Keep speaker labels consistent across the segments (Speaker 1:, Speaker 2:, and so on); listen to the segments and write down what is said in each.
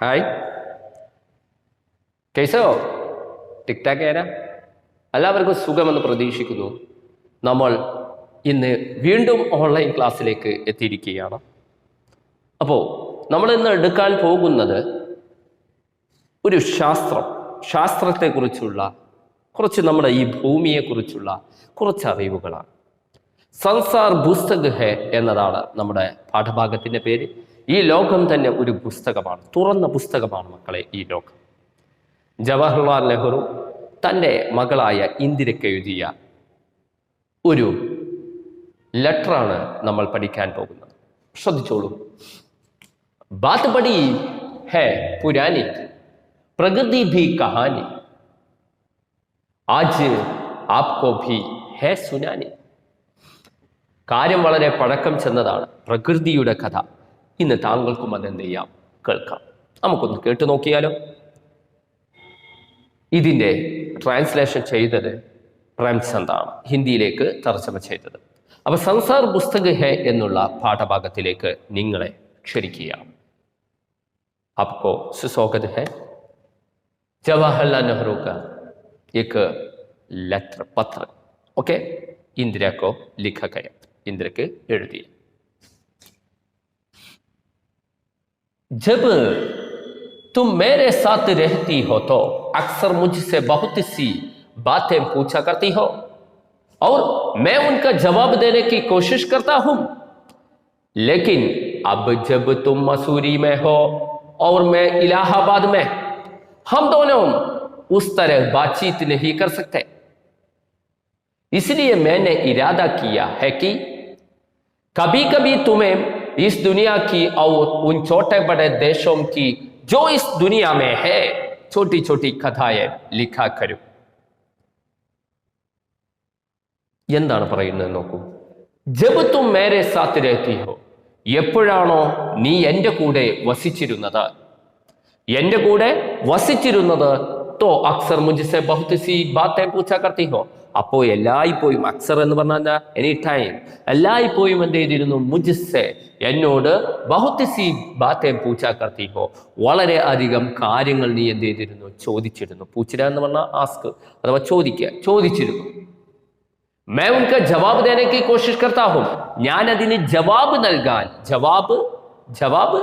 Speaker 1: Hi, കേസോ ടിക് talk ഏന എല്ലാവർക്കും സുഖമെന്ന് പ്രതീക്ഷിക്കുന്നു. നമ്മൾ ഇന്ന് വീണ്ടും ഓൺലൈൻ ക്ലാസ്സിലേക്ക് എത്തിയിരിക്കുകയാണ്. അപ്പോൾ നമ്മൾ ഇന്ന് എടുക്കാൻ പോകുന്നത് ഒരു ശാസ്ത്രത്തെക്കുറിച്ചുള്ള കുറച്ച് നമ്മുടെ ഈ ഭൂമിയെക്കുറിച്ചുള്ള കുറച്ച് അറിവുകളാണ്. സംസാർ പുസ്തക് ഹെ എന്നതാണ് നമ്മുടെ പാഠഭാഗത്തിൻ്റെ പേര്. ഈ ലോകം തന്നെ ഒരു പുസ്തകമാണ്, തുറന്ന പുസ്തകമാണ് മക്കളെ ഈ ലോകം. ജവഹർലാൽ നെഹ്റു തൻ്റെ മകളായ ഇന്ദിരയ്ക്ക് എഴുതിയ ഒരു ലെറ്ററാണ് നമ്മൾ പഠിക്കാൻ പോകുന്നത്. ശ്രദ്ധിച്ചോളൂ. ബാത് ബഡി ഹെ പുരാനി, പ്രകൃതി ഭി കഹാനി, ആജ് ആപ്കോ ഭി ഹെ സുനാനി. കാര്യം വളരെ പഴക്കം ചെന്നതാണ്, പ്രകൃതിയുടെ കഥ. ഇന്ന് താങ്കൾക്കും അതെന്ത് ചെയ്യാം, കേൾക്കാം. നമുക്കൊന്ന് കേട്ടു നോക്കിയാലോ. ഇതിൻ്റെ ട്രാൻസ്ലേഷൻ ചെയ്തത് പ്രേംചന്ദാണ്, ഹിന്ദിയിലേക്ക് തർജ്ജമ ചെയ്തത്. അപ്പൊ സംസാർ പുസ്തക് ഹെ എന്നുള്ള പാഠഭാഗത്തിലേക്ക് നിങ്ങളെ ക്ഷണിക്കുകയാണ്. आपको सुस्वागत है. जवाहरलाल नेहरू का एक लेटर पत्र ओके इंदिरा को लिखा गया, इंदिरा के एഴുതി. जब तुम मेरे साथ रहती हो तो अक्सर मुझसे बहुत सी बातें पूछा करती हो और मैं उनका जवाब देने की कोशिश करता हूं, लेकिन अब जब तुम मसूरी में हो और मैं इलाहाबाद में, हम दोनों उस तरह बातचीत नहीं कर सकते. इसलिए मैंने इरादा किया है कि कभी कभी तुम्हें इस दुनिया की और उन छोटे बड़े देशों की जो इस दुनिया में है छोटी छोटी कथाएं लिखा करूं. എന്താണ് പറയുന്നത് നോക്കൂ. ജബ് തും മേരെ സാത്ത് രഹതി ഹോ, എപ്പോഴാണോ നീ എൻ്റെ കൂടെ വസിച്ചിരുന്നത്, എൻ്റെ കൂടെ വസിച്ചിരുന്നത്, തോ അക്സർ മുജ്സെ ബഹുത് സി ബാതേൻ പൂച്ചാ കർത്തി ഹോ, അപ്പോൾ എല്ലായ്പ്പോഴും, അക്സർ എന്ന് പറഞ്ഞാൽ എനി ടൈം, എല്ലായ്പ്പോഴും എന്ത് ചെയ്തിരുന്നു, മുജ്സെ എന്നോട് ബഹുത് സി ബാതേൻ പൂച്ചാ കർത്തി ഹോ, വളരെ അധികം കാര്യങ്ങൾ നീ എന്ത് ചെയ്തിരുന്നു, ചോദിച്ചിരുന്നു. പൂച്ചിര എന്ന് പറഞ്ഞാൽ ആസ്ക് അഥവാ ചോദിക്കുക, ചോദിച്ചിരുന്നു. मैं उनका जवाब देने की कोशिश करता हूं, ഞാൻ അതിന് ജവാബ് നൽകാൻ, ജവാബ്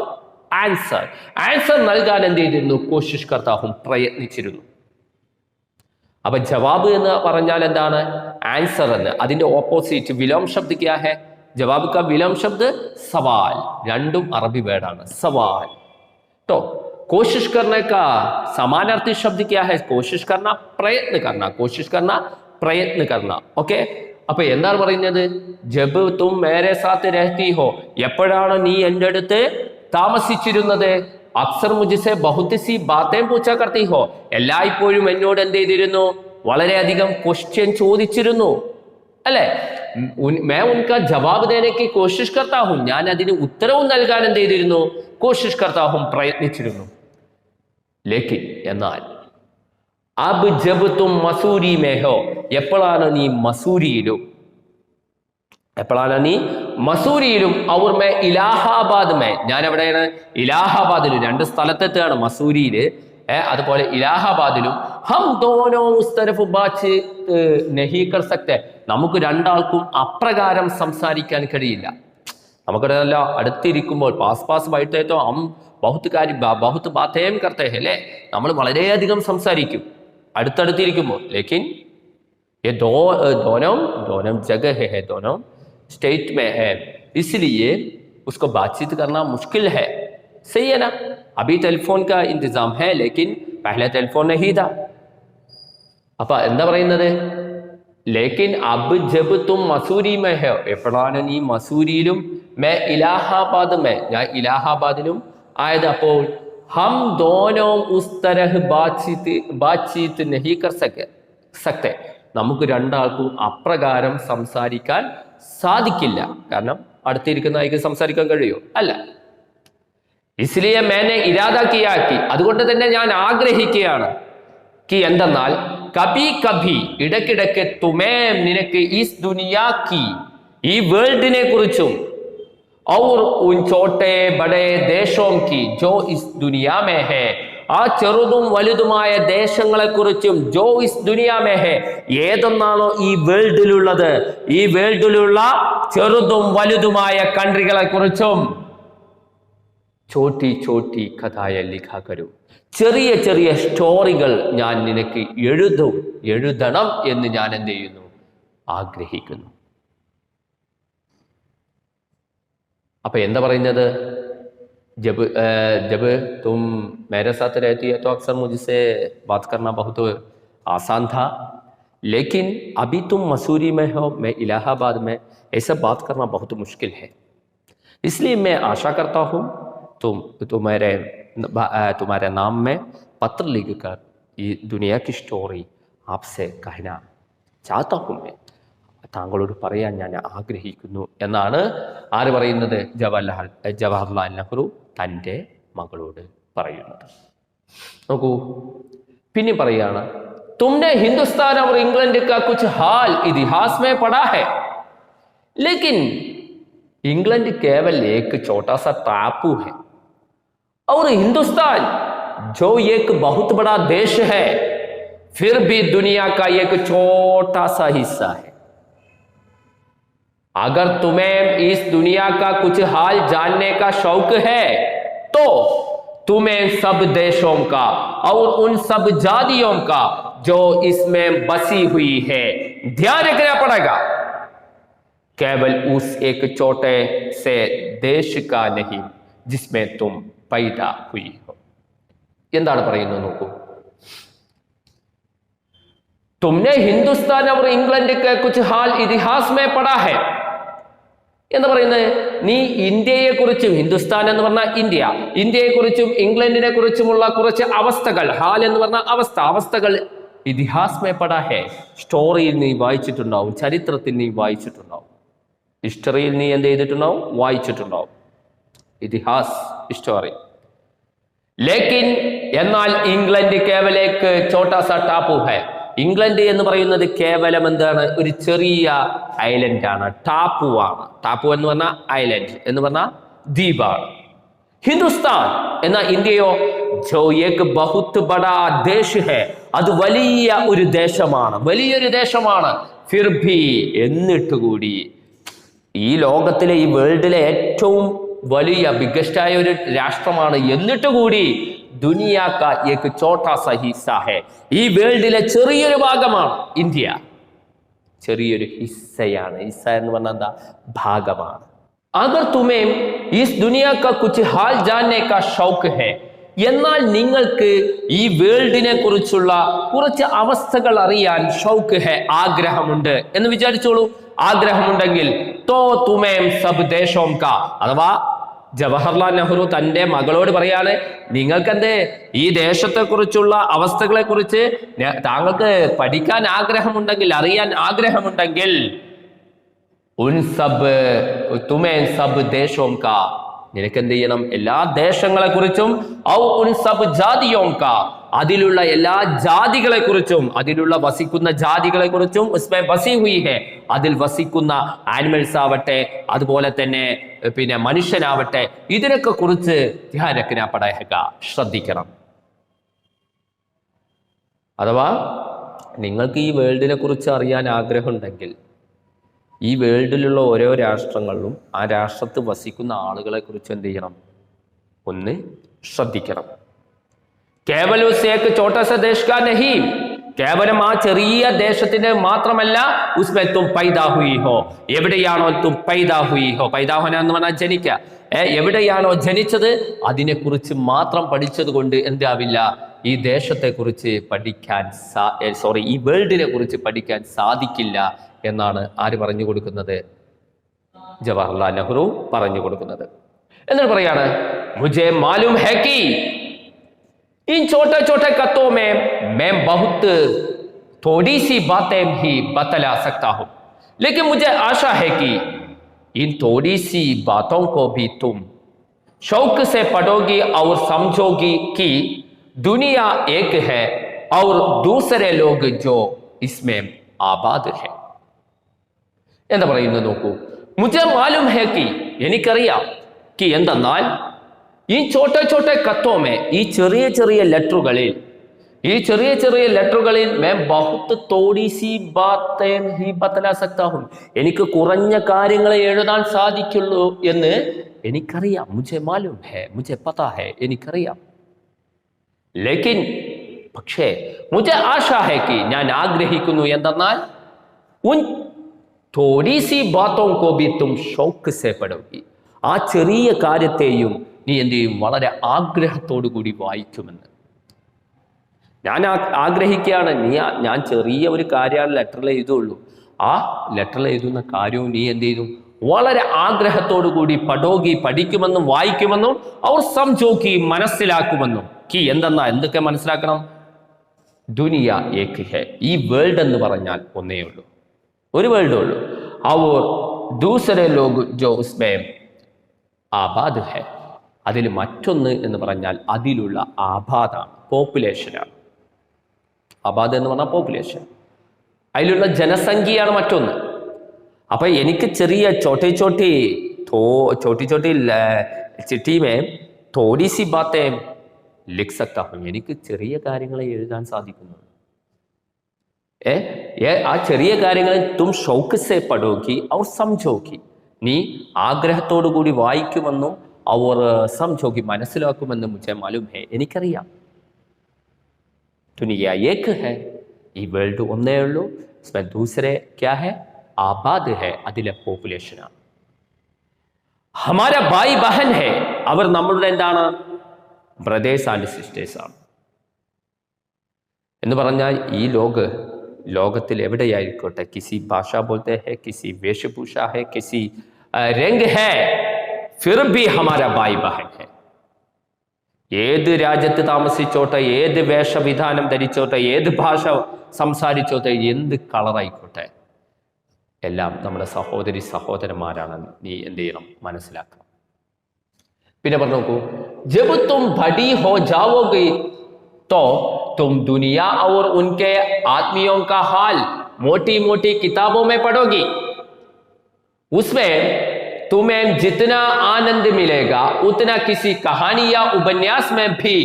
Speaker 1: ആൻസർ നൽകാൻ എന്ത് ചെയ്തിരുന്നു, കോശിഷ് കർത്താ ഹും, പ്രയത്നിച്ചിരുന്നു. അപ്പൊ ജവാബ് എന്ന് പറഞ്ഞാൽ എന്താണ്, ആൻസർ എന്ന്. അതിന്റെ ഓപ്പോസിറ്റ് വിലോം ശബ്ദ ക്യാ ഹെ, ജവാബ് കാ വിലോം ശബ്ദ സവാൽ. രണ്ടും അറബി വേർഡാണ്, സവാൽ. तो कोशिश करने का समानार्थी शब्द क्या है, कोशिश करना, प्रयत्न करना, कोशिश करना, പ്രയത്ന കർണ. ഓക്കെ, അപ്പൊ എന്താണ് പറയുന്നത്, ജബ് തും മേരെ സാത്ത് രഹതി ഹോ, എപ്പോഴാണ് നീ എൻ്റെ അടുത്ത് താമസിച്ചിരുന്നത്, അക്സർ മുജ്സെ ബഹുത് സി ബാതേൻ പൂച്ചാ കർത്തി ഹോ, എല്ലായ്പ്പോഴും എന്നോട് എന്ത് ചെയ്തിരുന്നു, വളരെയധികം ക്വസ്റ്റ്യൻ ചോദിച്ചിരുന്നു, അല്ലെ. മേ ഉൻകാ ജവാബ് ദേനേക്ക് കോശിഷ് കർത്താ ഹും, ഞാൻ അതിന് ഉത്തരവും നൽകാൻ എന്ത് ചെയ്തിരുന്നു, കോശിഷ് കർത്താ ഹും, പ്രയത്നിച്ചിരുന്നു. ലേക്കിൻ എന്നാൽ അബ് ജബ് തും മസൂരി മേ ഹോ, എപ്പോഴാണ് നീ മസൂരിയിലും, അവർ മേ ഇലാഹാബാദ് മേ, ഞാൻ എവിടെയാണ്, ഇലാഹാബാദിലും, രണ്ട് സ്ഥലത്തെത്താണ്, മസൂരിയില് അതുപോലെ ഇലാഹാബാദിലും. ഹം ദോനോ ഉസ് തരഫ് ബാത്ചീത് നഹീ കർ സക്തേ, നമുക്ക് രണ്ടാൾക്കും അപ്രകാരം സംസാരിക്കാൻ കഴിയില്ല. നമുക്കറിയാമല്ല, അടുത്തിരിക്കുമ്പോൾ പാസ് ബൈഠേ തോ ഹം ബഹുത് ബാതേം കർത്തേ ഹെ, അല്ലേ, നമ്മൾ വളരെയധികം സംസാരിക്കും അടുത്തടുത്തിരിക്കുമ്പോൾ. ലേക്കിൻ ये दोनों जगह है, दोनों स्टेट में है, इसलिए उसको बातचीत करना मुश्किल है. सही है ना. अभी टेलीफोन का इंतजाम है, लेकिन पहले टेलीफोन नहीं था. അപ്പൊ എന്താ പറയുന്നത്, ലേക്കിൻ അബ് ജബ് തും മസൂരി മേ ഹോ, എപ്പോഴാണ് നീ മസൂരിയിലും, മേ ഇലാഹാബാദ് മേ, ഞാൻ ഇലാഹാബാദിലും ആയത്, അപ്പോൾ ഹം ദോനോ ഉസ് തരഹ് ബാത്ചീത് നഹീ കർ സക്തേ, നമുക്ക് രണ്ടാൾക്കും അപ്രകാരം സംസാരിക്കാൻ സാധിക്കില്ല. കാരണം അടുത്തിരിക്കുന്ന ആൾക്ക് സംസാരിക്കാൻ കഴിയോ, അല്ല. ഇസ്ലിയെ മേനെ ഇരാദ കിയാ കി, അതുകൊണ്ട് തന്നെ ഞാൻ ആഗ്രഹിക്കുകയാണ്, കി എന്തെന്നാൽ, കബി കബി, ഇടയ്ക്കിടയ്ക്ക് തുമേ, നിനക്ക് ഈസ് ദുനിയാ കി, ഈ വേൾഡിനെ കുറിച്ചും, और उन छोटे बड़े देशों की जो इस दुनिया में है, ആ ചെറുതും വലുതുമായ ദേശങ്ങളെ കുറിച്ചും ജോ ഇസ് ദുനിയാമേ ഹെ, ഏതെന്നാണോ ഈ വേൾഡിലുള്ളത്, ഈ വേൾഡിലുള്ള ചെറുതും വലുതുമായ കൺട്രികളെ കുറിച്ചും ചോട്ടി ചോട്ടി കഥായ ലിഖാ കരൂ, ചെറിയ ചെറിയ സ്റ്റോറികൾ ഞാൻ നിനക്ക് എഴുതണം എന്ന് ഞാൻ എന്ത് ചെയ്യുന്നു, ആഗ്രഹിക്കുന്നു. അപ്പൊ എന്താ പറയുന്നത്? जब तुम मेरे साथ रहती है तो अक्सर मुझसे बात करना बहुत आसान था, लेकिन अभी तुम मसूरी में हो, मैं इलाहाबाद में, ऐसा बात करना बहुत मुश्किल है. इसलिए मैं आशा करता हूँ तुम्हारे नाम में पत्र लिखकर ये दुनिया की स्टोरी आपसे कहना चाहता हूँ, मैं താങ്കളോട് പറയാൻ ഞാൻ ആഗ്രഹിക്കുന്നു എന്നാണ് ആര് പറയുന്നത്? ജവഹർലാൽ നെഹ്റു തൻ്റെ മകളോട് പറയുന്നത്. നോക്കൂ, പിന്നെ പറയാണ്, तुमने हिंदुस्तान और इंग्लैंड का कुछ हाल इतिहास में पढ़ा है, लेकिन इंग्लैंड केवल एक छोटा सा टापू है और हिंदुस्तान जो एक बहुत बड़ा देश है फिर भी दुनिया का एक छोटा सा हिस्सा है. अगर तुम्हें इस दुनिया का कुछ हाल जानने का शौक है तो तुम्हें सब देशों का और उन सब जातियों का जो इसमें बसी हुई है ध्यान रखना पड़ेगा, केवल उस एक छोटे से देश का नहीं जिसमें तुम पैदा हुई हो. എന്താണ് പറയുന്നത് നോക്കൂ, तुमने हिंदुस्तान और इंग्लैंड के कुछ हाल इतिहास में पढ़ा है എന്ന് പറയുന്നത്, നീ ഇന്ത്യയെ കുറിച്ചും, ഹിന്ദുസ്ഥാൻ എന്ന് പറഞ്ഞാൽ ഇന്ത്യ, ഇന്ത്യയെ കുറിച്ചും ഇംഗ്ലണ്ടിനെ കുറിച്ചുമുള്ള കുറച്ച് അവസ്ഥകൾ, ഹാൽ എന്ന് പറഞ്ഞ അവസ്ഥകൾ ഇതിഹാസ് മേ പടാ ഹേ, സ്റ്റോറിയിൽ നീ വായിച്ചിട്ടുണ്ടാവും, ചരിത്രത്തിൽ നീ വായിച്ചിട്ടുണ്ടാവും, ഹിസ്റ്ററിയിൽ നീ എന്ത് ചെയ്തിട്ടുണ്ടാവും, വായിച്ചിട്ടുണ്ടാവും, ഇതിഹാസ് ഹിസ്റ്റോറി. ലേക്കിൻ എന്നാൽ ഇംഗ്ലണ്ട് കേവലേക്ക് ചോട്ടാ സാ ടാപ്പു ഹൈ, ഇംഗ്ലണ്ട് എന്ന് പറയുന്നത് കേവലം എന്താണ്, ഒരു ചെറിയ ഐലൻഡ് ആണ്, ടാപ്പു ആണ്. ടാപ്പു എന്ന് പറഞ്ഞാൽ ഐലൻഡ് എന്ന് പറഞ്ഞാൽ ദ്വീപാണ്. ഹിന്ദുസ്ഥാൻ എന്ന ഇന്ത്യയോ ജോ ഏക് ബഹുത് ബഡാ ദേശ് ഹെ, അത് വലിയ ഒരു ദേശമാണ്, വലിയൊരു ദേശമാണ്. ഫിർ ഭി, എന്നിട്ട് കൂടി, ഈ ലോകത്തിലെ, ഈ വേൾഡിലെ ഏറ്റവും വലിയ ബിഗ്ഗസ്റ്റായ ഒരു രാഷ്ട്രമാണ്, എന്നിട്ട് കൂടി ദുനിയാ കാ ഏക് ചോട്ടാ സാ ഹിസ്സ ഹെ, ഈ വേൾഡിലെ ചെറിയൊരു ഭാഗമാണ് ഇന്ത്യ, ചെറിയൊരു ഹിസ്സയാണ്. ഹിസ്സ എന്ന് പറഞ്ഞാൽ എന്താ, ഭാഗമാണ്. അഗർ തുമേ ഇസ് ദുനിയാ കാ കുച്ച് ഹാൽ ജാനനെ കാ ഷൗക്ക് ഹെ, എന്നാൽ നിങ്ങൾക്ക് ഈ വേൾഡിനെ കുറിച്ചുള്ള കുറച്ച് അവസ്ഥകൾ അറിയാൻ ഷൗക്ക് ഹെ, ആഗ്രഹമുണ്ട് എന്ന് വിചാരിച്ചോളൂ. ആഗ്രഹമുണ്ടെങ്കിൽ തോ തുമേം സബ് ദേശോം കാ, അഥവാ ജവഹർലാൽ നെഹ്റു തൻ്റെ മകളോട് പറയാണ്, നിങ്ങൾക്കെന്തേ ഈ ദേശത്തെ കുറിച്ചുള്ള അവസ്ഥകളെ കുറിച്ച് താങ്കൾക്ക് പഠിക്കാൻ ആഗ്രഹമുണ്ടെങ്കിൽ, അറിയാൻ ആഗ്രഹമുണ്ടെങ്കിൽ, ഉൻ സബ് തുമേ സബ് ദേശോം കാ, നിനക്ക് എന്ത് ചെയ്യണം, എല്ലാ ദേശങ്ങളെ കുറിച്ചും, ഔ ഉൻ സബ് ജാതിയോം കാ, അതിലുള്ള എല്ലാ ജാതികളെ കുറിച്ചും, അതിലുള്ള വസിക്കുന്ന ജാതികളെ കുറിച്ചും, ഉസ്മേ ബസി ഹുയി ഹെ, അതിൽ വസിക്കുന്ന ആനിമൽസ് ആവട്ടെ, അതുപോലെ തന്നെ പിന്നെ മനുഷ്യനാവട്ടെ, ഇതിനൊക്കെ കുറിച്ച് ധ്യാൻ രഖ്നാ പഡേഗാ, ശ്രദ്ധിക്കണം. അഥവാ നിങ്ങൾക്ക് ഈ വേൾഡിനെ കുറിച്ച് അറിയാൻ ആഗ്രഹമുണ്ടെങ്കിൽ, ഈ വേൾഡിലുള്ള ഓരോ രാഷ്ട്രങ്ങളിലും ആ രാഷ്ട്രത്ത് വസിക്കുന്ന ആളുകളെ കുറിച്ച് എന്ത് ചെയ്യണം, ഒന്ന് ശ്രദ്ധിക്കണം. കേവലം ഉസ്സേക്ക് ചോട്ടാ സ ദേശ് കാ നഹീ, കേവലം ആ ചെറിയ ദേശത്തിന് മാത്രമല്ല, ഉസ്മേ തും പൈദാ ഹുയി ഹോ, എവിടെയാണോ തും പൈദാ ഹുയി ഹോ, പൈദാ ഹോന എന്ന് പറഞ്ഞാൽ ജനിക്കുക, എവിടെയാണോ ജനിച്ചത് അതിനെക്കുറിച്ച് മാത്രം പഠിച്ചത് കൊണ്ട് എന്താവില്ല, ഈ ദേശത്തെ കുറിച്ച് പഠിക്കാൻ ഈ വേൾഡിനെ കുറിച്ച് പഠിക്കാൻ സാധിക്കില്ല എന്നാണ് ആര് പറഞ്ഞു കൊടുക്കുന്നത്, ജവഹർലാൽ നെഹ്റു പറഞ്ഞു കൊടുക്കുന്നത്. എന്നിട്ട് പറയാണ്, മുझे मालूम है कि इन छोटे छोटे कथों में मैं बहुत थोड़ी सी बातें ही बतला सकता हूं, लेकिन मुझे आशा है कि इन थोड़ी सी बातों को भी तुम शौक से पढ़ोगी और समझोगी कि दुनिया एक है और दूसरे लोग जो इसमें आबाद है. എന്താ പറയുന്നത് നോക്കൂ, മുझെ മാലൂം ഹേ കി എനിക്കറിയാം കി എന്തെന്നാൽ ഈ ചോട്ടെ ചോട്ടെ കത്തോമേ ഈ ചെറിയ ചെറിയ ലെറ്ററുകളിൽ मैं बहुत थोड़ी सी बातें ही बतला सकता हूं എനിക്ക് കുറഞ്ഞ കാര്യങ്ങളെ എഴുതാൻ സാധിക്കുള്ളൂ എന്ന് എനിക്കറിയാം മുझे मालूम है मुझे पता है എനിക്കറിയാം लेकिन പക്ഷേ मुझे आशा है कि ഞാൻ ആഗ്രഹിക്കുന്നു എന്തെന്നാൽ उन थोड़ी सी बातों को भी तुम शौक से पढ़ोगी ആ ചെറിയ കാര്യത്തെയും നീ എന്ത് ചെയ്യും വളരെ ആഗ്രഹത്തോടു കൂടി വായിക്കുമെന്ന് ഞാൻ ആഗ്രഹിക്കുകയാണ് ഞാൻ ചെറിയ ഒരു കാര്യമാണ് ലെറ്ററിൽ എഴുതുള്ളൂ ആ ലെറ്ററിൽ എഴുതുന്ന കാര്യവും നീ എന്ത് ചെയ്തു വളരെ ആഗ്രഹത്തോടു കൂടി പഠിക്കുമെന്നും വായിക്കുമെന്നും അവർ സംജോക്കി മനസ്സിലാക്കുമെന്നും കി എന്തെന്നാ എന്തൊക്കെ മനസ്സിലാക്കണം ദുനിയ ഏക് ഹേ ഈ വേൾഡ് എന്ന് പറഞ്ഞാൽ ഒന്നേ ഉള്ളൂ ഒരു വേൾഡേ ഉള്ളൂ അവർ ദൂസരെ ലോഗ് ജോ ഉസ്മേ ആബാദ് ഹേ അതിൽ മറ്റൊന്ന് എന്ന് പറഞ്ഞാൽ അതിലുള്ള ആബാദാണ് പോപ്പുലേഷനാണ് ആബാദ് എന്ന് പറഞ്ഞാൽ പോപ്പുലേഷൻ അതിലുള്ള ജനസംഖ്യയാണ് മറ്റൊന്ന് അപ്പൊ എനിക്ക് ചെറിയ ചോട്ടി ചിട്ടി മേ തോടി സി ബാത്തേ ലിഖ് സക്താ ഹൂം എനിക്ക് ചെറിയ കാര്യങ്ങളെ എഴുതാൻ സാധിക്കുന്നു ആ ചെറിയ കാര്യങ്ങൾ തും ഷൗക്ക് സേ പഠോക്കി അവർ സംജോക്കി നീ ആഗ്രഹത്തോടു കൂടി വായിക്കുമെന്നും അവർ സംജോക്കി മനസ്സിലാക്കുമെന്നും മുझे मालूम है എനിക്കറിയാം दुनिया एक है ഈ വേൾഡ് ഒന്നേ ഉള്ളൂ इसमें दूसरे क्या है ആബാദ് है അതിലെ പോപ്പുലേഷനാണ് हमारा भाई बहन है അവർ നമ്മളുടെ എന്താണ് ബ്രദേഴ്സ് ആൻഡ് സിസ്റ്റേഴ്സ് ആണ് എന്ന് പറഞ്ഞാൽ ഈ ലോകത്തിൽ എവിടെയായിക്കോട്ടെ കിസി ഭാഷ ബോൾത്തെ ഹെ കിസി വേഷഭൂഷ ഹെ കിസി രംഗ് ഹെ ഫിർ ഭി ഹമാരാ ഭായ് ബഹൻ ഹെ ഏത് രാജ്യത്ത് താമസിച്ചോട്ടെ ഏത് വേഷവിധാനം ധരിച്ചോട്ടെ ഏത് ഭാഷ സംസാരിച്ചോട്ടെ എന്ത് കളറായിക്കോട്ടെ എല്ലാം നമ്മുടെ സഹോദരന്മാരാണെന്ന് നീ എന്ത് ചെയ്യണം മനസ്സിലാക്കണം പിന്നെ പറഞ്ഞു നോക്കൂ ജബ് തും ബഡി ഹോ ജാവോഗി तो तुम दुनिया और उनके आदमियों का हाल मोटी मोटी किताबों में पढ़ोगी उसमें तुम्हें जितना आनंद मिलेगा उतना किसी कहानी या उपन्यास में भी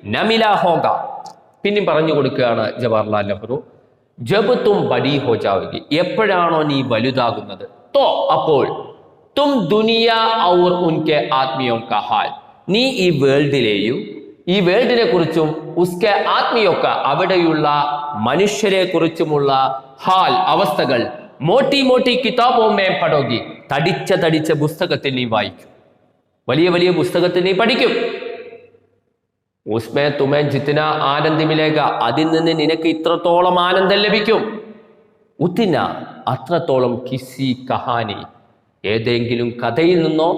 Speaker 1: न मिला होगा പിന്നെ പറഞ്ഞു കൊടുക്കുകയാണ് ജവഹർലാൽ നെഹ്റു ജബ് തും ബഡി ഹോ ജാവോഗി എപ്പോഴാണോ നീ വലുതാകുന്നത് तो അപ്പോൾ തും ദുനിയ और उनके आदमियों का हाल നീ ഈ വേൾഡിനെ കുറിച്ചും ഉസ്കെ ആത്മീയൊക്ക അവിടെയുള്ള മനുഷ്യരെ കുറിച്ചുമുള്ള ഹാൽ അവസ്ഥകൾ മോട്ടി മോട്ടി കിതാബോ മേ പഠോഗി തടിച്ച പുസ്തകത്തിൽ നീ വായിക്കും വലിയ പുസ്തകത്തിൽ നീ പഠിക്കും ഉസ്മേ തുമേ ജിത്ന ആനന്ദ മിലേഗ അതിൽ നിന്ന് നിനക്ക് ഇത്രത്തോളം ആനന്ദം ലഭിക്കും ഉത്തിന അത്രത്തോളം കിസി കഹാനി ഏതെങ്കിലും കഥയിൽ നിന്നോ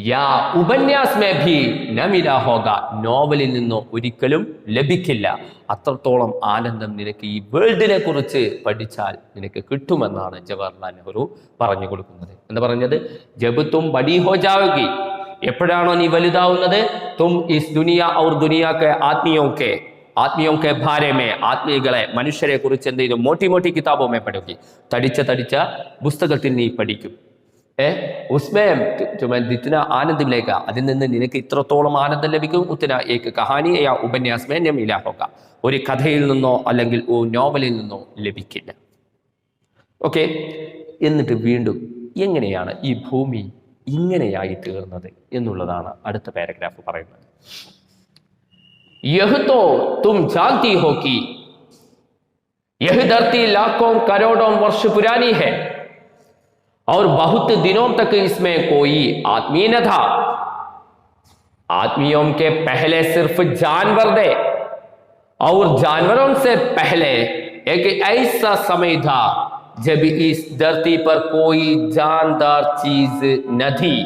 Speaker 1: യാ ഉപന്യാസ് മേ ഭി ന മിലാ ഹോഗ നോവലിൽ നിന്നോ ഒരിക്കലും ലഭിക്കില്ല അത്രത്തോളം ആനന്ദം നിനക്ക് ഈ വേൾഡിനെ കുറിച്ച് പഠിച്ചാൽ നിനക്ക് കിട്ടുമെന്നാണ് ജവഹർലാൽ നെഹ്റു പറഞ്ഞു കൊടുക്കുന്നത് എന്ന് പറഞ്ഞത് ജബ് തും ബഡി ഹോ ജാവോഗി എപ്പോഴാണോ നീ വലുതാവുന്നത് തും ഇസ് ദുനിയ ഔർ ദുനിയാക്കെ ആത്മീയോക്കെ ഭാരമേ ആത്മീയകളെ മനുഷ്യരെ കുറിച്ച് എന്ത് ചെയ്തു മോട്ടി കിതാബോ മേ പഠിക്കും തടിച്ച പുസ്തകത്തിൽ നീ പഠിക്കും उसमें तुम्हें जितना आनंद मिलेगा അതിൽ നിന്ന് നിനക്ക് ഇത്രത്തോളം ആനന്ദം ലഭിക്കും ഉത്തന ഏക കഹാനി യാ ഉപന്യാസ് മേ ന മിലാ ഹോഗാ ഒരു കഥയിൽ നിന്നോ അല്ലെങ്കിൽ ഒരു നോവലിൽ നിന്നോ ലഭിക്കില്ല ഓക്കെ എന്നിട്ട് വീണ്ടും എങ്ങനെയാണ് ഈ ഭൂമി ഇങ്ങനെയായി തീർന്നത് എന്നുള്ളതാണ് അടുത്ത പാരഗ്രാഫ് പറയുന്നത് യഹ് തോ തും ജാൻതി ഹോ കി യഹ് ധർത്തി ലാഖോं करोड़ों वर्ष पुरानी है और बहुत दिनों तक इसमें कोई आदमी न था आदमियों के पहले सिर्फ जानवर थे और जानवरों से पहले एक ऐसा समय था जब इस धरती पर कोई जानदार चीज न थी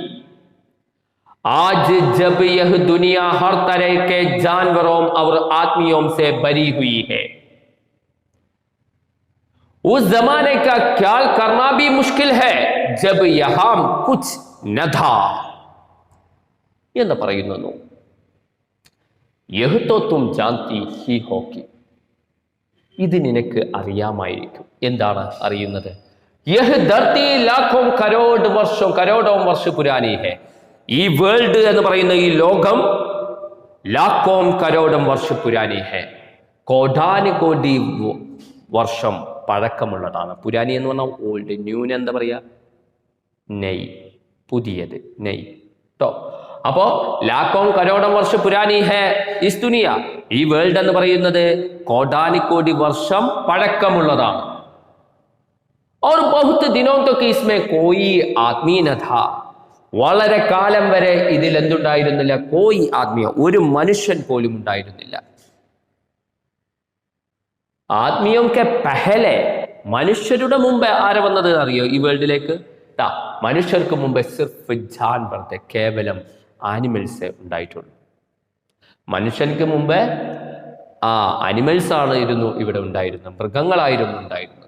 Speaker 1: आज जब यह दुनिया हर तरह के जानवरों और आदमियों से भरी हुई है उस जमाने का ख्याल करना भी मुश्किल है जब यहां कुछ न था എന്ന് പറയുന്നു യഹ് തോ തും ജാൻതി ഹി ഹോ കി ഇത് നിനക്ക് അറിയാമായിരിക്കും എന്താണ് അറിയുന്നത് യഹ് ധർത്തി ലാഖോം കരോടോം വർഷ പുരാനി ഹെ. ഈ വേൾഡ് എന്ന് പറയുന്ന ഈ ലോകം ലാഖോം കരോടം വർഷ പുരാനി ഹെ, കോടാനുകോടി വർഷം പഴക്കമുള്ളതാണ്. പുരാനി എന്ന് പറഞ്ഞാൽ ഓൾഡ്, ന്യൂന് എന്താ പറയാ, നെയ്, പുതിയത്, നെയ് ട്ടോ. അപ്പോ ലാഖോം കരോടം വർഷ പുരാനി ഹെ ഇസ് ദുനിയ, ഈ വേൾഡ് എന്ന് പറയുന്നത് കോടാനുകോടി വർഷം പഴക്കമുള്ളതാണ്. और बहुत दिनों तक इसमें कोई आदमी न था, വളരെ കാലം വരെ ഇതിൽ എന്തുണ്ടായിരുന്നില്ല, കോയി ആത്മീയ, ഒരു മനുഷ്യൻ പോലും ഉണ്ടായിരുന്നില്ല. ആത്മീയം കെ പഹലെ, മനുഷ്യരുടെ മുമ്പേ ആരെ വന്നത് അറിയോ ഈ വേൾഡിലേക്ക്? മനുഷ്യർക്ക് മുമ്പേ സിർഫ് ജാൻവർ, കേവലം ആനിമൽസേ ഉണ്ടായിട്ടുള്ളൂ. മനുഷ്യർക്ക് മുമ്പേ ആനിമൽസ് ആണ് ഇവിടെ ഉണ്ടായിരുന്നത്, മൃഗങ്ങളായിരുന്നു ഉണ്ടായിരുന്നത്.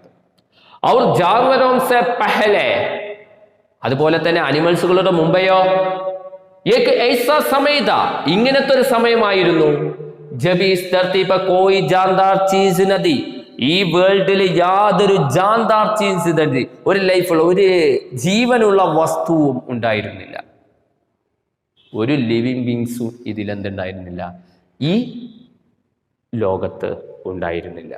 Speaker 1: അവർ ജാൻവരോം സെ പഹലെ, അതുപോലെ തന്നെ അനിമൽസുകളുടെ മുമ്പെയോ ഏക് ഐസാ സമയത, ഇങ്ങനത്തെ ഒരു സമയമായിരുന്നു. ജബ് is Dharti per Koi ജാൻദാർ cheese നദി, ഈ വേൾഡിൽ യാതൊരു ജാൻദാർ ചീസ് നദി, ഒരു ലൈഫുള്ള ഒരു ജീവനുള്ള വസ്തുവും ഉണ്ടായിരുന്നില്ല, ഒരു ലിവിങ് ബീങ്സും ഇതിലെന്തുണ്ടായിരുന്നില്ല, ഈ ലോകത്ത് ഉണ്ടായിരുന്നില്ല.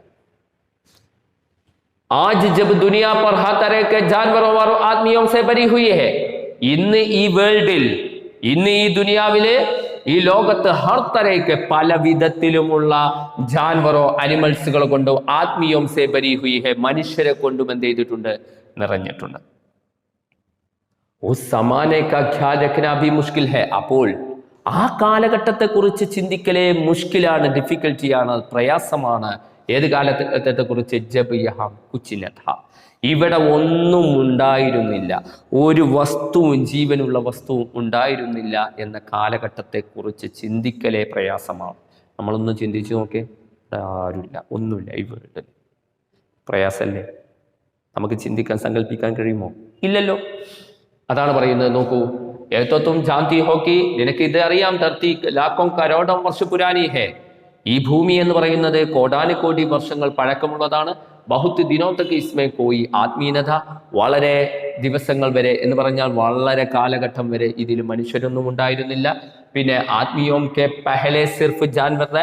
Speaker 1: आज जब दुनिया पर हर तरह के जानवरों और आदमियों से भरी हुई है, ഇന്ന് ഈ വേൾഡിൽ, ഇന്ന് ഈ ദുനിയാവിലെ, ഈ ലോകത്ത് ഹർ തരയ്ക്ക് പല വിധത്തിലുമുള്ള ജാൻവറോ അനിമൽസുകൾ കൊണ്ടോ ആത്മീയം സേ ഭരി ഹുയി ഹെ, മനുഷ്യരെ കൊണ്ടും എന്ത് ചെയ്തിട്ടുണ്ട്, നിറഞ്ഞിട്ടുണ്ട്. ഉസ് സമാനെ കാ ഖ്യാൽ രഖ്നാ ഭി മുഷ്കിൽ ഹെ, അപ്പോൾ ആ കാലഘട്ടത്തെ കുറിച്ച് ചിന്തിക്കലേ മുഷ്കിലാണ്, ഡിഫിക്കൽട്ടിയാണ്, പ്രയാസമാണ്. ഏത് കാലത്തെ കുറിച്ച്? ജബ് യഹാം കുച്ച് ന ഥാ, ഇവിടെ ഒന്നും ഉണ്ടായിരുന്നില്ല, ഒരു വസ്തുവും, ജീവനുള്ള വസ്തുവും ഉണ്ടായിരുന്നില്ല എന്ന കാലഘട്ടത്തെ കുറിച്ച് ചിന്തിക്കലേ പ്രയാസമാണ്. നമ്മളൊന്ന് ചിന്തിച്ചു നോക്കേ, ആരുമില്ല, ഒന്നുമില്ല ഈ വേൾഡിൽ. പ്രയാസമല്ലേ? നമുക്ക് ചിന്തിക്കാൻ, സങ്കല്പിക്കാൻ കഴിയുമോ? ഇല്ലല്ലോ. അതാണ് പറയുന്നത്, നോക്കൂ, ഏതോ ജാന്തി ഹോക്കി, നിനക്ക് ഇത് അറിയാം, ധർത്തി ലാഖോം കരോടം വർഷ പുരാനി ഹേ, ഈ ഭൂമി എന്ന് പറയുന്നത് കോടാനുകോടി വർഷങ്ങൾ പഴക്കമുള്ളതാണ്. ബഹുത്ത് ദിനോ തക്ക് ഇസ്മേ കോയി ആത്മീയത, വളരെ ദിവസങ്ങൾ വരെ എന്ന് പറഞ്ഞാൽ വളരെ കാലഘട്ടം വരെ ഇതിൽ മനുഷ്യരൊന്നും ഉണ്ടായിരുന്നില്ല. പിന്നെ ആത്മീയോം കെ പഹലെ സിർഫ് ജാൻവർ,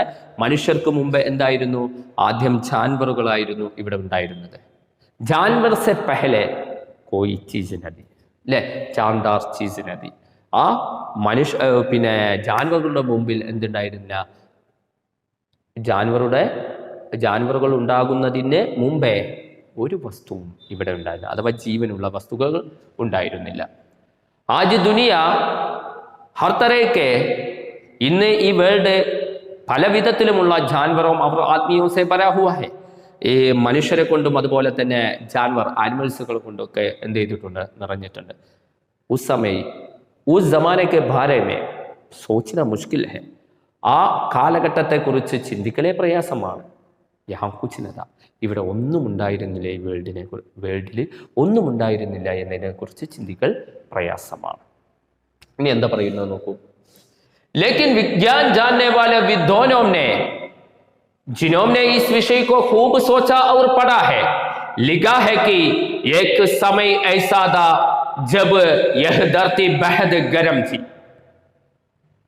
Speaker 1: മനുഷ്യർക്ക് മുമ്പ് എന്തായിരുന്നു, ആദ്യം ജാൻവറുകളായിരുന്നു ഇവിടെ ഉണ്ടായിരുന്നത്. ജാൻവർ സെ പഹലെ കോയി ചീസ് നദി, അല്ലെ, ചാന്ദാർ ചീസ് നദി. ആ പിന്നെ ജാൻവറുകളുടെ മുമ്പിൽ എന്തുണ്ടായിരുന്നില്ല, ജാൻവറുകൾ ഉണ്ടാകുന്നതിന് മുമ്പേ ഒരു വസ്തുവും ഇവിടെ ഉണ്ടായിരുന്നില്ല, അഥവാ ജീവനുള്ള വസ്തുക്കൾ ഉണ്ടായിരുന്നില്ല. ആജ് ദുനിയ ഹർ തരയ്ക്ക്, ഇന്ന് ഈ വേൾഡ് പല വിധത്തിലുമുള്ള ജാൻവറും അവർ ആത്മീയവും സേ ഭരാ ഹുവാ ഹെ, ഈ മനുഷ്യരെ കൊണ്ടും അതുപോലെ തന്നെ ജാൻവർ ആനിമൽസുകൾ കൊണ്ടൊക്കെ എന്ത് ചെയ്തിട്ടുണ്ട്, നിറഞ്ഞിട്ടുണ്ട്. ഉസ് സമയ ഉസ് ജമാനെ കെ ബാരെ മേ സോച്ചന മുഷ്കിൽ ഹെ, ആ കാലഘട്ടത്തെ കുറിച്ച് ചിന്തിക്കലേ പ്രയാസമാണ്. യഹാം കുച്ച് നദ, ഇവിടെ ഒന്നും ഉണ്ടായിരുന്നില്ല, ഈ വേൾഡിൽ ഒന്നും ഉണ്ടായിരുന്നില്ല എന്നതിനെ കുറിച്ച് ചിന്തിക്കൽ പ്രയാസമാണ്. ഇനി എന്താ പറയുന്നത് നോക്കൂ. ലേക്കിൻ വിജ്ഞാൻ ജാനനെ വാലെ വിദ്വാനോं ने, जिन्हों ने इस विषय को खूब सोचा और पढ़ा है, लिखा है कि एक समय ऐसा था जब यह धरती बेहद गर्म थी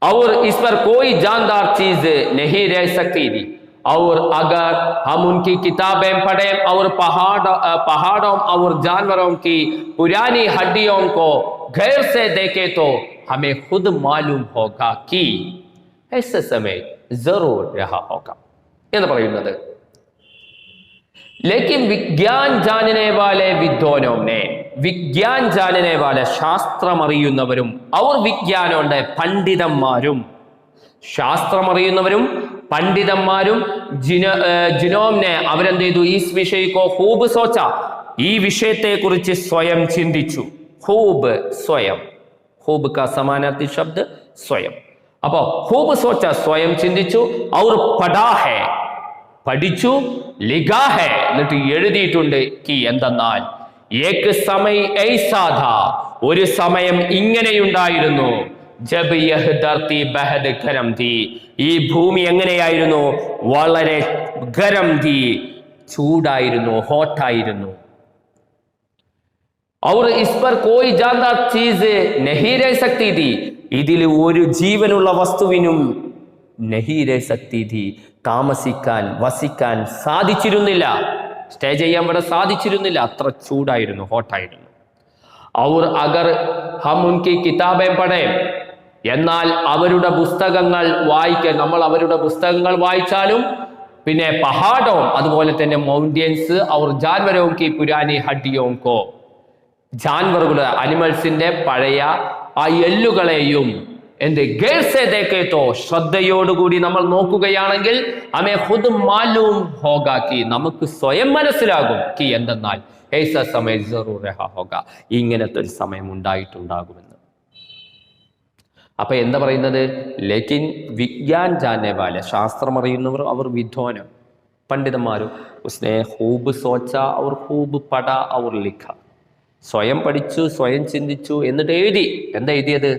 Speaker 1: और इस पर कोई जानदार चीज नहीं रह सकती थी, और अगर हम उनकी किताबें पढ़ें और पहाड़ों और जानवरों की पुरानी हड्डियों को गैर से देखें तो हमें खुद मालूम होगा कि ऐसा समय जरूर रहा होगा എന്ന് പറയുന്നത്. ലേക്കിൻ വിജ്ഞാൻ ജാനനെ വാലെ വിദ്വാനോനെ, വിജ്ഞാൻ ജാനനെ വാലെ ശാസ്ത്രമറിയുന്നവരും, അവർ വിജ്ഞാനോണ്ട് പണ്ഡിതന്മാരും, ശാസ്ത്രമറിയുന്നവരും പണ്ഡിതന്മാരും, ജിനോംനെ അവരെന്ത് ചെയ്തു, ഈ വിഷയക്കോ ഹൂബ് സോച്ച, ഈ വിഷയത്തെ കുറിച്ച് സ്വയം ചിന്തിച്ചു. ഹൂബ് സ്വയം, ഹൂബ് കാ സമാനാർത്ഥി ശബ്ദ സ്വയം. അപ്പോ ഹൂബ് സോച്ച സ്വയം ചിന്തിച്ചു, ഔർ പഠാ ഹെ പഠിച്ചു, ലിഖാ ഹെ എന്നിട്ട് എഴുതിയിട്ടുണ്ട്, കി എന്തെന്നാൽ ഏക് സമയ് ഐസാ ഥാ ഒരു സമയം ഇങ്ങനെയുണ്ടായിരുന്നു, ജബ് യഹ് ധർത്തി ബഹദ് ഗരം ഥി ഈ ഭൂമി എങ്ങനെയായിരുന്നു, വളരെ ഗരം ഥി ചൂടായിരുന്നു, ഹോട്ടായിരുന്നു. और इस पर कोई जानदार चीज नहीं रह सकती थी. ഇതിൽ ഒരു ജീവനുള്ള വസ്തുവിനും नहीं रह सकती थी. താമസിക്കാൻ വസിക്കാൻ സാധിച്ചിരുന്നില്ല. സ്റ്റേ ചെയ്യാൻ ഇവിടെ സാധിച്ചിരുന്നില്ല. അത്ര ചൂടായിരുന്നു, ഹോട്ടായിരുന്നു. और अगर हम उनकी किताबें पढ़ें, എന്നാൽ അവരുടെ പുസ്തകങ്ങൾ വായിക്കാൻ, നമ്മൾ അവരുടെ പുസ്തകങ്ങൾ വായിച്ചാലും പിന്നെ പഹാഡവും അതുപോലെ തന്നെ മൗണ്ടൻസ് അവർ ജാൻവരവും കി പുരാനി ഹഡിയോം കോ, ജാൻവറുകളുടെ അനിമൽസിന്റെ പഴയ ആ എല്ലുകളെയും എന്ത് ഗേഴ്സെ ദേക്കേത്തോ ശ്രദ്ധയോടുകൂടി നമ്മൾ നോക്കുകയാണെങ്കിൽ അമേ ഖുദ് മാലൂം ഹോഗാ കി, നമുക്ക് സ്വയം മനസ്സിലാകും കി എന്തെന്നാൽ ഏസ സമയ ജറൂർ രഹാ ഹോഗാ, ഇങ്ങനത്തെ ഒരു സമയം ഉണ്ടായിട്ടുണ്ടാകുമെന്ന്. അപ്പൊ എന്താ പറയുന്നത്? ലേക്കിൻ വിജ്ഞാൻ ജാനെ വാല, ശാസ്ത്രം അറിയുന്നവർ അവർ വിദ്വാനും പണ്ഡിതന്മാരും ഉസ്നെ ഹൂബ് സോച്ച അവർ ഹൂബ് പട അവർ ലിഖ, സ്വയം പഠിച്ചു, സ്വയം ചിന്തിച്ചു, എന്നിട്ട് എഴുതി. എന്താ എഴുതിയത്?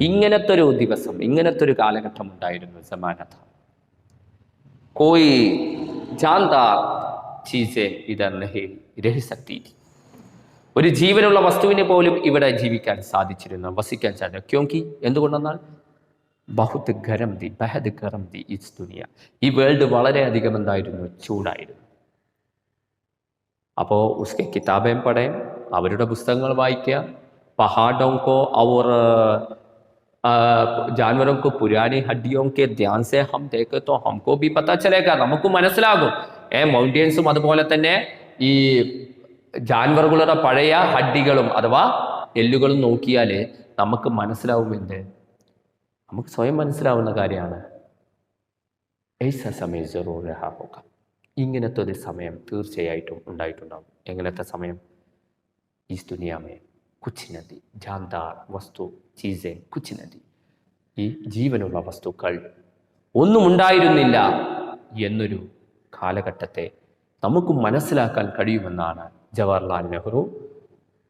Speaker 1: ഇങ്ങനത്തെ ഒരു ദിവസം, ഇങ്ങനത്തെ ഒരു കാലഘട്ടം ഉണ്ടായിരുന്നു. സമാനത കോയി ജാൻദാർ ചീസേ ഇധർ നഹീ രഹ് സക്തി ഥി, ഒരു ജീവനുള്ള വസ്തുവിനെ പോലും ഇവിടെ ജീവിക്കാൻ സാധിച്ചിരുന്നു, വസിക്കാൻ സാധിച്ചു. ക്യോങ്കി, എന്തുകൊണ്ടെന്നാൽ ബഹുത് ഗരം ദി, ബഹദ് ഗരം ദി ഇസ് ദുനിയ, ഈ വേൾഡ് വളരെയധികം എന്തായിരുന്നു? ചൂടായിരുന്നു. അപ്പോൾ ഉസ്കെ കിതാബേം പഠേം, അവരുടെ പുസ്തകങ്ങൾ വായിക്കുക. പഹാഡോं को और जानवरों को पुरानी हड्डियों के ध्यान से हम देखें तो हमको भी पता चलेगा, നമുക്ക് മനസ്സിലാകും. മൗണ്ടൻസും അതുപോലെ തന്നെ ഈ ജാൻവറുകളുടെ പഴയ ഹഡ്ഡികളും അഥവാ എല്ലുകളും നോക്കിയാൽ നമുക്ക് മനസ്സിലാവുമെന്ന്, നമുക്ക് സ്വയം മനസ്സിലാവുന്ന കാര്യമാണ്. ऐसा समय जरूर रहा होगा, ഇങ്ങനത്തെ ഒരു സമയം തീർച്ചയായിട്ടും ഉണ്ടായിട്ടുണ്ടാകും. എങ്ങനത്തെ സമയം? इस दुनिया में कुछ नदी जानदार वस्तु चीजें कुछ नदी, ഈ ജീവനുള്ള വസ്തുക്കൾ ഒന്നും ഉണ്ടായിരുന്നില്ല എന്നൊരു കാലഘട്ടത്തെ നമുക്ക് മനസ്സിലാക്കാൻ കഴിയുമെന്നാണ് ജവഹർലാൽ നെഹ്റു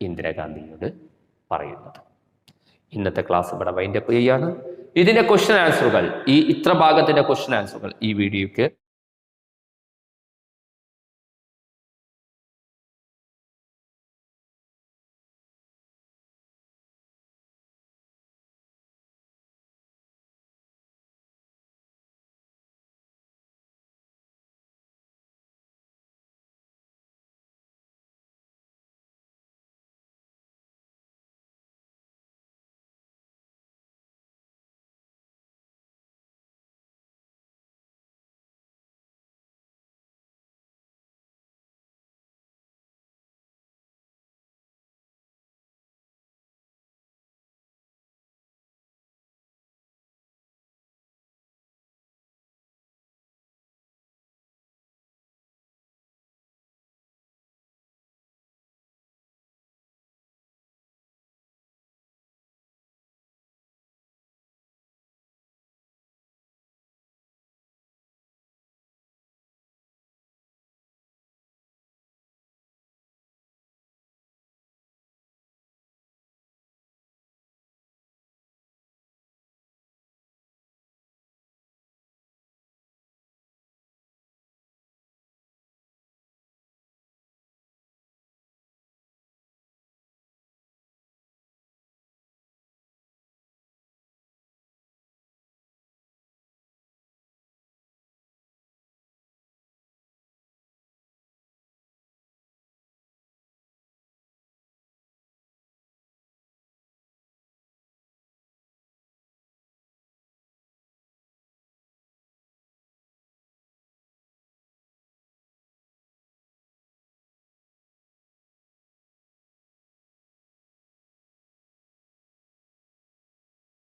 Speaker 1: ഇന്ദിരാഗാന്ധിയോട് പറയുന്നത്. ഇന്നത്തെ ക്ലാസ് ഇവിടെ വൈൻഡപ്പ് ചെയ്യാണ്. ഇതിന്റെ ക്വസ്റ്റ്യൻ ആൻസറുകൾ, ഈ ഇത്ര ഭാഗത്തിന്റെ ക്വസ്റ്റ്യൻ ആൻസറുകൾ ഈ വീഡിയോയ്ക്ക്